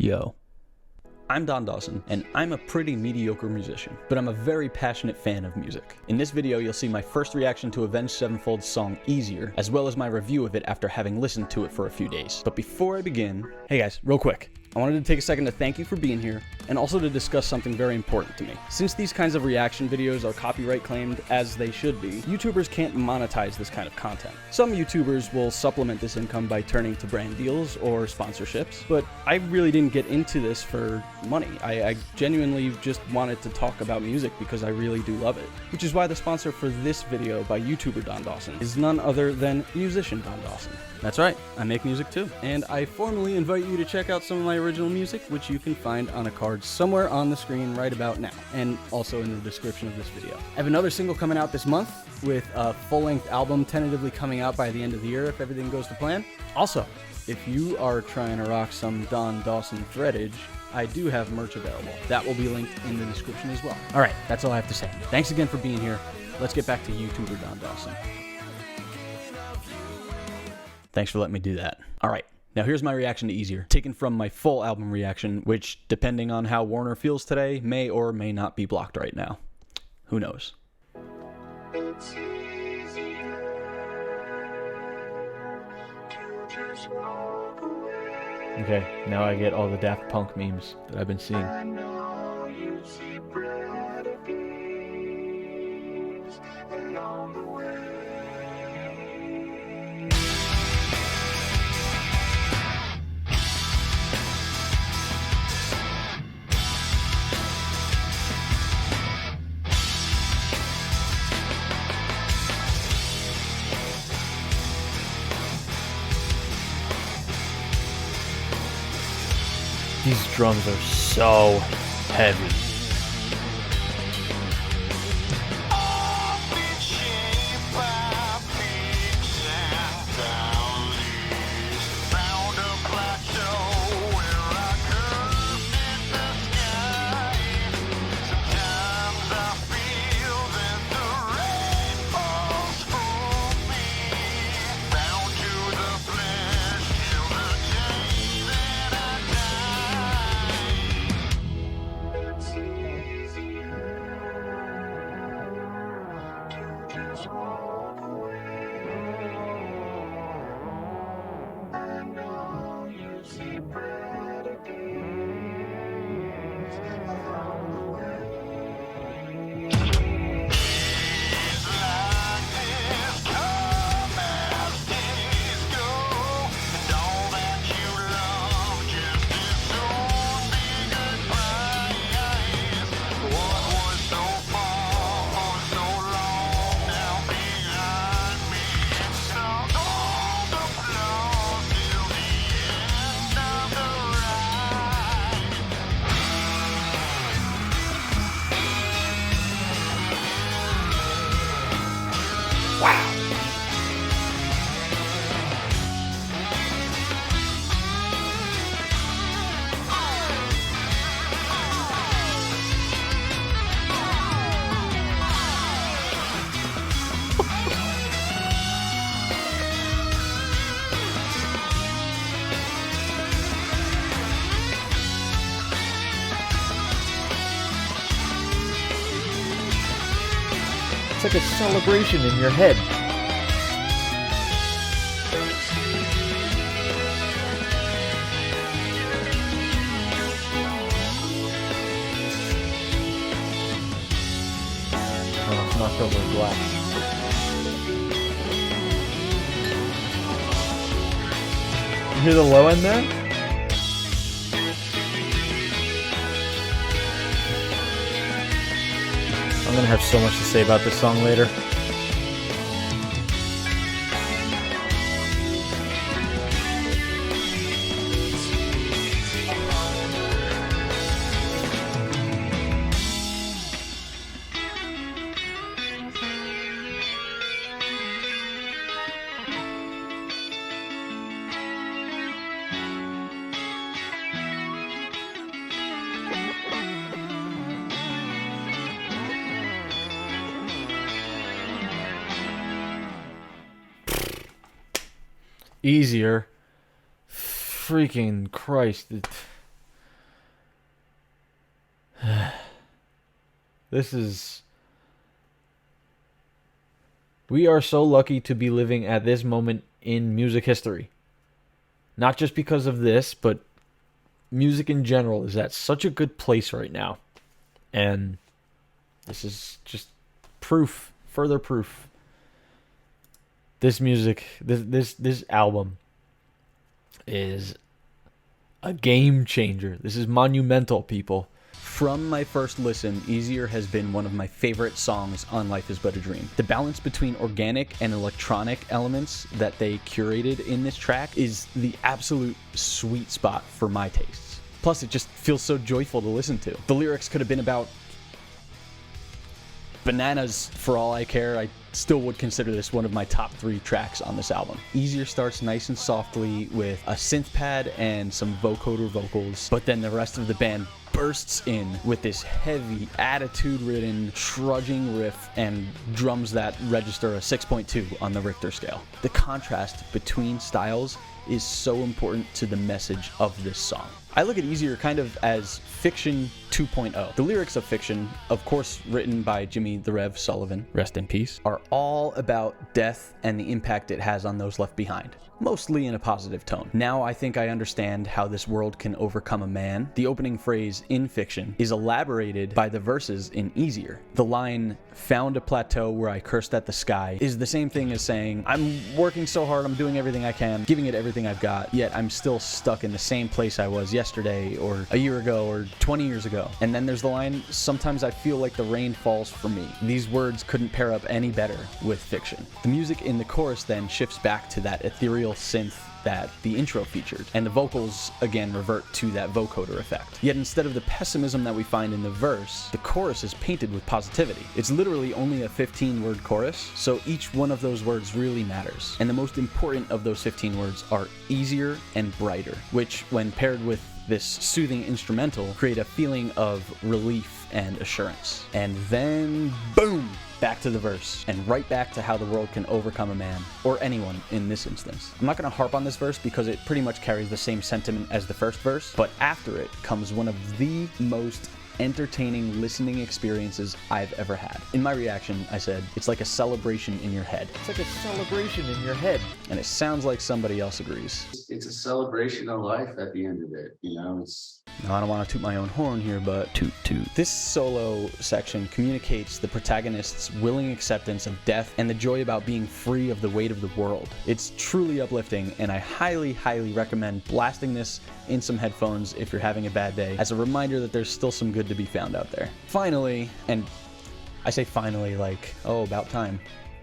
Yo. I'm Don Dawson, and I'm a pretty mediocre musician, but I'm a very passionate fan of music. In this video, you'll see my first reaction to Avenged Sevenfold's song Easier, as well as my review of it after having listened to it for a few days. But before I begin, hey guys, real quick. I wanted to take a second to thank you for being here, and also to discuss something very important to me. Since these kinds of reaction videos are copyright claimed, as they should be, YouTubers can't monetize this kind of content. Some YouTubers will supplement this income by turning to brand deals or sponsorships, but I really didn't get into this for money. I genuinely just wanted to talk about music because I really do love it, which is why the sponsor for this video by YouTuber Don Dawson is none other than musician Don Dawson. That's right, I make music too, and I formally invite you to check out some of my original music, which you can find on a card somewhere on the screen right about now, and also in the description of this video. I have another single coming out this month, with a full-length album tentatively coming out by the end of the year if everything goes to plan. Also, if you are trying to rock some Don Dawson threadage, I do have merch available. That will be linked in the description as well. Alright, that's all I have to say. Thanks again for being here. Let's get back to YouTuber Don Dawson. Thanks for letting me do that. Alright, now here's my reaction to Easier, taken from my full album reaction, which, depending on how Warner feels today, may or may not be blocked right now. Who knows? Okay, now I get all the Daft Punk memes that I've been seeing. These drums are so heavy. It's like a celebration in your head. Oh, it's knocked over in glass. You hear the low end there? I'm gonna have so much to say about this song later. Easier. Freaking Christ. We are so lucky to be living at this moment in music history. Not just because of this, but music in general is at such a good place right now. And this is just proof, further proof. This music, this album is a game changer. This is monumental, people. From my first listen, Easier has been one of my favorite songs on Life is But a Dream. The balance between organic and electronic elements that they curated in this track is the absolute sweet spot for my tastes. Plus, it just feels so joyful to listen to. The lyrics could have been about bananas for all I care. I still would consider this one of my top 3 tracks on this album. Easier starts nice and softly with a synth pad and some vocoder vocals, but then the rest of the band bursts in with this heavy, attitude-ridden, trudging riff and drums that register a 6.2 on the Richter scale. The contrast between styles is so important to the message of this song. I look at Easier kind of as Fiction 2.0. The lyrics of Fiction, of course written by Jimmy the Rev Sullivan, rest in peace, are all about death and the impact it has on those left behind, mostly in a positive tone. Now I think I understand how this world can overcome a man. The opening phrase in Fiction is elaborated by the verses in Easier. The line, "found a plateau where I cursed at the sky," is the same thing as saying, I'm working so hard, I'm doing everything I can, giving it everything I've got, yet I'm still stuck in the same place I was yesterday or a year ago or 20 years ago. And then there's the line, "sometimes I feel like the rain falls for me." These words couldn't pair up any better with Fiction. The music in the chorus then shifts back to that ethereal synth that the intro featured, and the vocals again revert to that vocoder effect. Yet instead of the pessimism that we find in the verse, the chorus is painted with positivity. It's literally only a 15-word chorus, so each one of those words really matters. And the most important of those 15 words are easier and brighter, which, when paired with this soothing instrumental, create a feeling of relief and assurance. And then, boom! Back to the verse, and right back to how the world can overcome a man, or anyone in this instance. I'm not going to harp on this verse because it pretty much carries the same sentiment as the first verse, but after it comes one of the most entertaining listening experiences I've ever had. In my reaction, I said, it's like a celebration in your head. It's like a celebration in your head. And it sounds like somebody else agrees. It's a celebration of life at the end of it, you know? Now, I don't want to toot my own horn here, but toot toot. This solo section communicates the protagonist's willing acceptance of death and the joy about being free of the weight of the world. It's truly uplifting, and I highly, highly recommend blasting this in some headphones if you're having a bad day, as a reminder that there's still some good to be found out there. Finally, and I say finally like, oh, about time.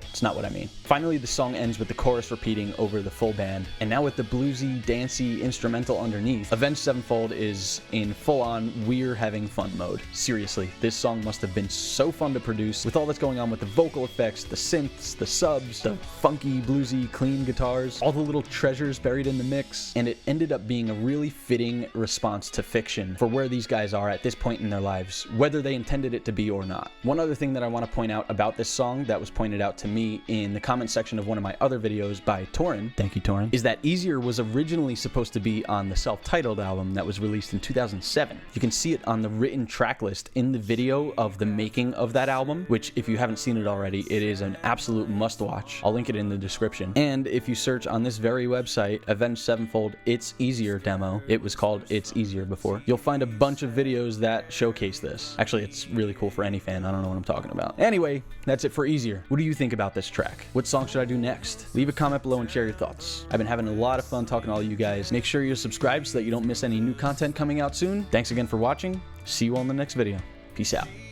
It's not what I mean. Finally, the song ends with the chorus repeating over the full band, and now with the bluesy, dancey instrumental underneath, Avenged Sevenfold is in full-on we're having fun mode. Seriously, this song must have been so fun to produce, with all that's going on with the vocal effects, the synths, the subs, the funky, bluesy, clean guitars, all the little treasures buried in the mix, and it ended up being a really fitting response to Fiction for where these guys are at this point in their lives, whether they intended it to be or not. One other thing that I want to point out about this song that was pointed out to me in the comment section of one of my other videos by Torin, thank you Torin, is that Easier was originally supposed to be on the self-titled album that was released in 2007. You can see it on the written track list in the video of the making of that album, which if you haven't seen it already, it is an absolute must-watch. I'll link it in the description. And if you search on this very website, Avenged Sevenfold It's Easier demo, it was called It's Easier before, you'll find a bunch of videos that showcase this. Actually, it's really cool for any fan. I don't know what I'm talking about. Anyway, that's it for Easier. What do you think about this track? What song should I do next? Leave a comment below and share your thoughts. I've been having a lot of fun talking to all you guys. Make sure you're subscribed so that you don't miss any new content coming out soon. Thanks again for watching. See you all in the next video. Peace out.